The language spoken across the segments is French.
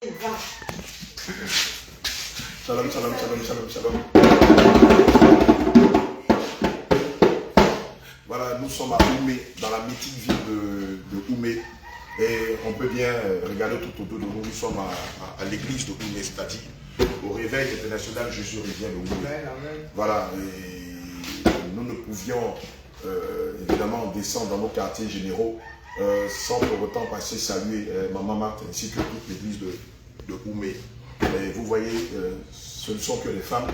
Shalom, shalom, shalom, shalom, shalom. Voilà, nous sommes à Oumé, dans la mythique ville de Oumé. Et on peut bien regarder tout autour de nous. Nous sommes à l'église de Oumé, c'est-à-dire au réveil international Jésus revient de Oumé. Voilà, et nous ne pouvions évidemment descendre dans nos quartiers généraux sans pour autant passer saluer Maman Marthe ainsi que toute l'église de Oumé. Et vous voyez, ce ne sont que les femmes,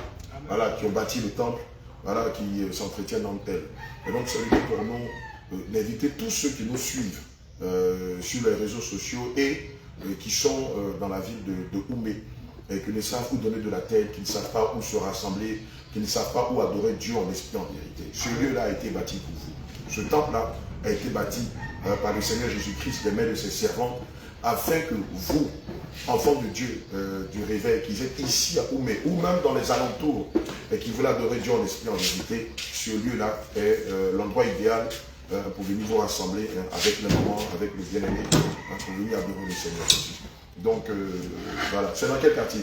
voilà, qui ont bâti le temple, voilà, qui s'entretiennent entre elles. Et donc c'est l'idée pour nous d'inviter tous ceux qui nous suivent sur les réseaux sociaux et qui sont dans la ville de Oumé, et qui ne savent où donner de la tête, qui ne savent pas où se rassembler, qui ne savent pas où adorer Dieu en esprit, en vérité. Ce lieu-là a été bâti pour vous. Ce temple-là a été bâti par le Seigneur Jésus-Christ, des mains de ses servantes, afin que vous, enfants de Dieu, du réveil, qui êtes ici à Oumé, ou même dans les alentours, et qui veulent adorer Dieu en esprit, en vérité, ce lieu-là est l'endroit idéal pour venir vous rassembler avec les mamans, avec le bien-aimé, pour venir adorer le Seigneur Jésus. Donc, voilà. C'est dans quel quartier?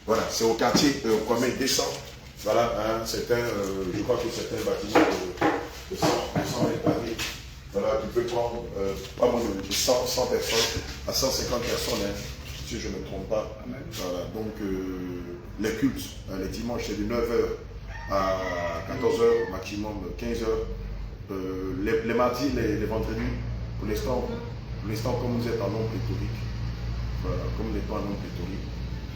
Voilà, c'est au quartier Kwame Descend. Voilà, c'est un, je crois que c'est un bâtiment de 100 mètres carrés. Voilà, tu peux prendre pas moins de 100 personnes à 150 personnes, si je ne me trompe pas. Amen. Voilà, donc les cultes, les dimanches, c'est de 9 h à 14 h, maximum 15 h. Les mardis, les vendredis, pour l'instant, comme vous êtes en nombre pléthorique, voilà, comme vous n'êtes pas en nombre pléthorique,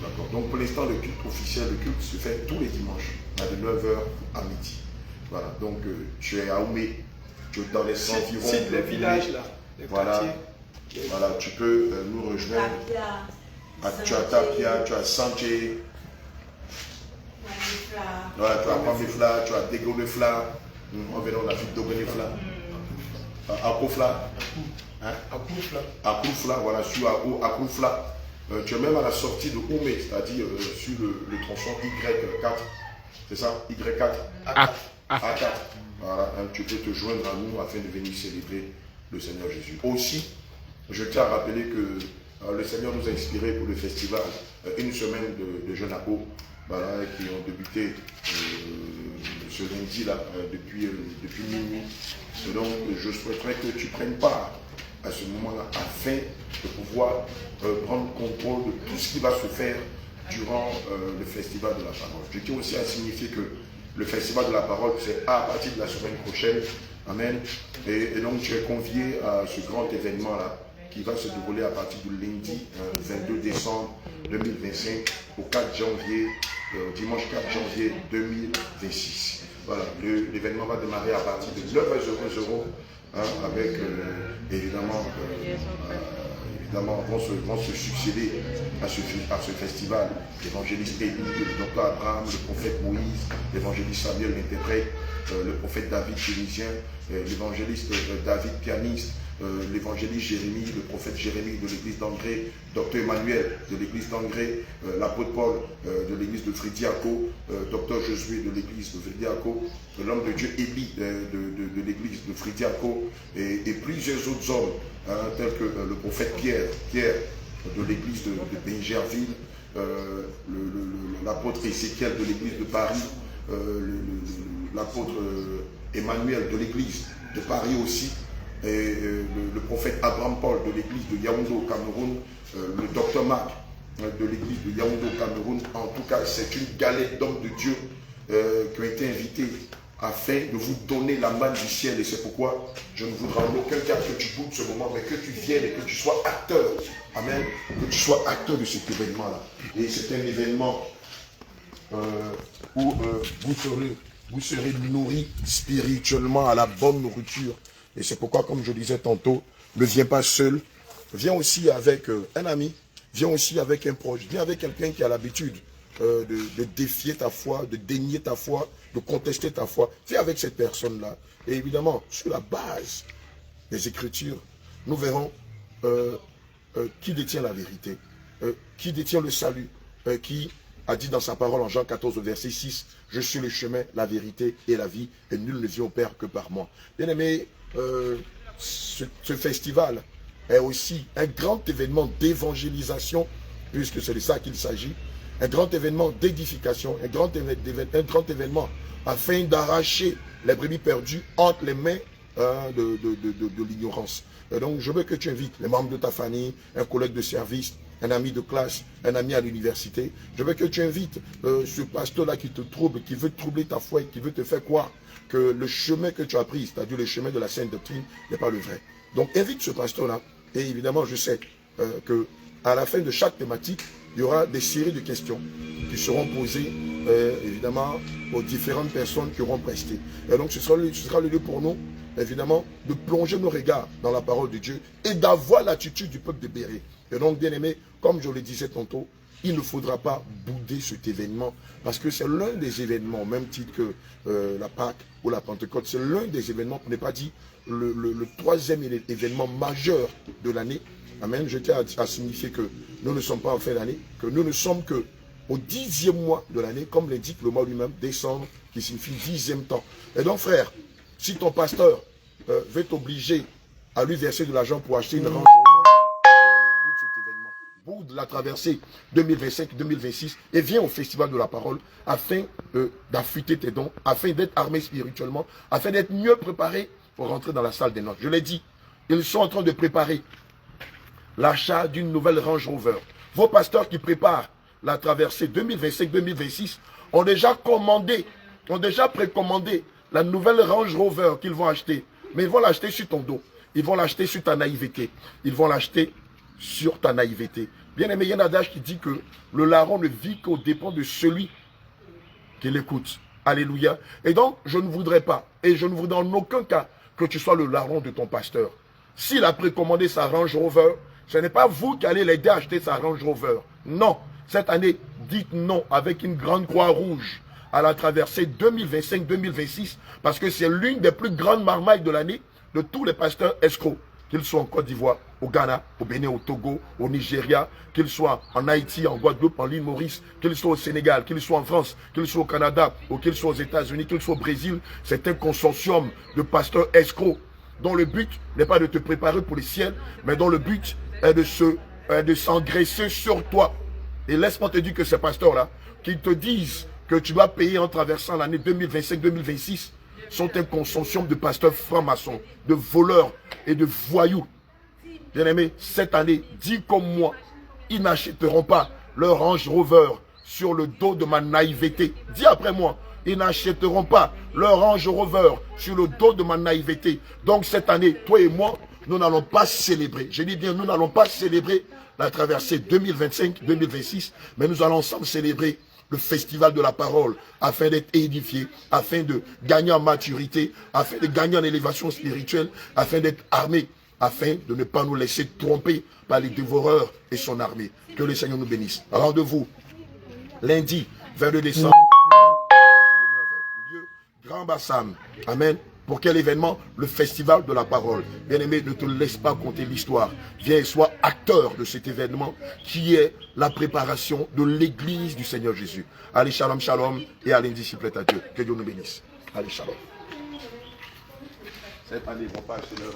d'accord. Donc pour l'instant, le culte officiel, le culte se fait tous les dimanches, de 9 h à midi. Voilà, donc tu es à Oumé. Dans les environs, les villages là, les voilà, voilà, tu peux nous rejoindre. Tu as Tapia, tu as Sanché, voilà, tu as Pamifla, tu as Dégonefla, on verra la ville d'Ogonefla, Akoufla, Akoufla, voilà, sur Akoufla. Tu es même à la sortie de Oumé, c'est-à-dire sur le tronçon Y4, c'est ça, Y4, A4. Voilà, tu peux te joindre à nous afin de venir célébrer le Seigneur Jésus. Aussi, je tiens à rappeler que le Seigneur nous a inspiré pour le festival une semaine de jeûne à eau, voilà, qui ont débuté ce lundi-là, depuis minuit. Et donc, je souhaiterais que tu prennes part à ce moment-là afin de pouvoir prendre contrôle de tout ce qui va se faire durant le festival de la parole. Je tiens aussi à signifier que le festival de la parole, c'est à partir de la semaine prochaine. Amen. Et donc, tu es convié à ce grand événement-là qui va se dérouler à partir du lundi 22 décembre 2025 au 4 janvier, dimanche 4 janvier 2026. Voilà, l'événement va démarrer à partir de 9 h avec évidemment vont se succéder à ce festival l'évangéliste Élie, le docteur Abraham, le prophète Moïse, l'évangéliste Samuel l'interprète, le prophète David tunisien, l'évangéliste David pianiste, l'évangéliste Jérémie, le prophète Jérémie de l'église d'Angré, docteur Emmanuel de l'église d'Angré, l'apôtre Paul de l'église de Fridiaco, docteur Josué de l'église de Fridiaco, l'homme de Dieu Élie de l'église de Fridiaco et plusieurs autres hommes tels que le prophète Pierre de l'église de Benjerville, l'apôtre Ézéchiel de l'église de Paris, l'apôtre Emmanuel de l'église de Paris aussi, et le prophète Abraham Paul de l'église de Yaoundé au Cameroun, le docteur Marc de l'église de Yaoundé au Cameroun. En tout cas, c'est une galette d'hommes de Dieu qui ont été invités afin de vous donner la manne du ciel. Et c'est pourquoi je ne voudrais en aucun cas que tu goûtes ce moment, mais que tu viennes et que tu sois acteur. Amen. Que tu sois acteur de cet événement-là. Et c'est un événement où vous serez nourris spirituellement à la bonne nourriture. Et c'est pourquoi, comme je disais tantôt, ne viens pas seul. Viens aussi avec un ami. Viens aussi avec un proche. Viens avec quelqu'un qui a l'habitude de défier ta foi, de dénier ta foi, de contester ta foi. Viens avec cette personne-là. Et évidemment, sur la base des Écritures, nous verrons qui détient la vérité, qui détient le salut, qui a dit dans sa parole en Jean 14, verset 6, « Je suis le chemin, la vérité et la vie, et nul ne vient au Père que par moi. » Bien-aimé, ce festival est aussi un grand événement d'évangélisation, puisque c'est de ça qu'il s'agit, un grand événement d'édification, un grand événement afin d'arracher les brebis perdues entre les mains de l'ignorance. Et donc, je veux que tu invites les membres de ta famille, un collègue de service, un ami de classe, un ami à l'université. Je veux que tu invites ce pasteur-là qui te trouble, qui veut troubler ta foi et qui veut te faire croire que le chemin que tu as pris, c'est-à-dire le chemin de la sainte doctrine, n'est pas le vrai. Donc, invite ce pasteur-là. Et évidemment, je sais qu'à la fin de chaque thématique, il y aura des séries de questions qui seront posées, évidemment, aux différentes personnes qui auront presté. Et donc, ce sera le lieu pour nous, évidemment, de plonger nos regards dans la parole de Dieu et d'avoir l'attitude du peuple de Béret. Et donc, bien aimé, comme je le disais tantôt, il ne faudra pas bouder cet événement parce que c'est l'un des événements, au même titre que la Pâque ou la Pentecôte, c'est l'un des événements, pour ne pas dire le troisième événement majeur de l'année. Amen. Je tiens à signifier que nous ne sommes pas en fin d'année, que nous ne sommes que au 10e mois de l'année, comme l'indique le mois lui-même, décembre, qui signifie 10e temps. Et donc, frère, si ton pasteur veut t'obliger à lui verser de l'argent pour acheter une Range Rover, boude la traversée 2025-2026 et viens au Festival de la Parole afin d'affûter tes dons, afin d'être armé spirituellement, afin d'être mieux préparé pour rentrer dans la salle des noces. Je l'ai dit, ils sont en train de préparer l'achat d'une nouvelle Range Rover. Vos pasteurs qui préparent la traversée 2025-2026 ont déjà précommandé la nouvelle Range Rover qu'ils vont acheter. Mais ils vont l'acheter sur ton dos. Ils vont l'acheter sur ta naïveté. Ils vont l'acheter sur ta naïveté. Bien aimé, il y a un adage qui dit que le larron ne vit qu'aux dépens de celui qui l'écoute. Alléluia. Et donc, je ne voudrais pas, et je ne voudrais en aucun cas que tu sois le larron de ton pasteur. S'il a précommandé sa Range Rover, ce n'est pas vous qui allez l'aider à acheter sa Range Rover. Non. Cette année, dites non avec une grande croix rouge à la traversée 2025-2026 parce que c'est l'une des plus grandes marmailles de l'année de tous les pasteurs escrocs, qu'ils soient en Côte d'Ivoire, au Ghana, au Bénin, au Togo, au Nigeria, qu'ils soient en Haïti, en Guadeloupe, en l'île Maurice, qu'ils soient au Sénégal, qu'ils soient en France, qu'ils soient au Canada, ou qu'ils soient aux États-Unis, qu'ils soient au Brésil. C'est un consortium de pasteurs escrocs dont le but n'est pas de te préparer pour le ciel, mais dont le but est de s'engraisser sur toi. Et laisse-moi te dire que ces pasteurs-là, qui te disent que tu vas payer en traversant l'année 2025-2026, sont un consortium de pasteurs francs-maçons, de voleurs et de voyous. Bien-aimés, cette année, dis comme moi, ils n'achèteront pas leur Range Rover sur le dos de ma naïveté. Dis après moi, ils n'achèteront pas leur Range Rover sur le dos de ma naïveté. Donc cette année, toi et moi, nous n'allons pas célébrer. Je dis bien, nous n'allons pas célébrer la traversée 2025-2026, mais nous allons ensemble célébrer le Festival de la Parole, afin d'être édifiés, afin de gagner en maturité, afin de gagner en élévation spirituelle, afin d'être armés, afin de ne pas nous laisser tromper par les dévoreurs et son armée. Que le Seigneur nous bénisse. Rendez-vous lundi 22 décembre, lieu Grand Bassam. Amen. Pour quel événement? Le Festival de la Parole. Bien-aimé, ne te laisse pas compter l'histoire. Viens et sois acteur de cet événement qui est la préparation de l'Église du Seigneur Jésus. Allez, shalom, shalom, et allez, disciples à Dieu. Que Dieu nous bénisse. Allez, shalom. Cette année, ils vont pas acheter leur...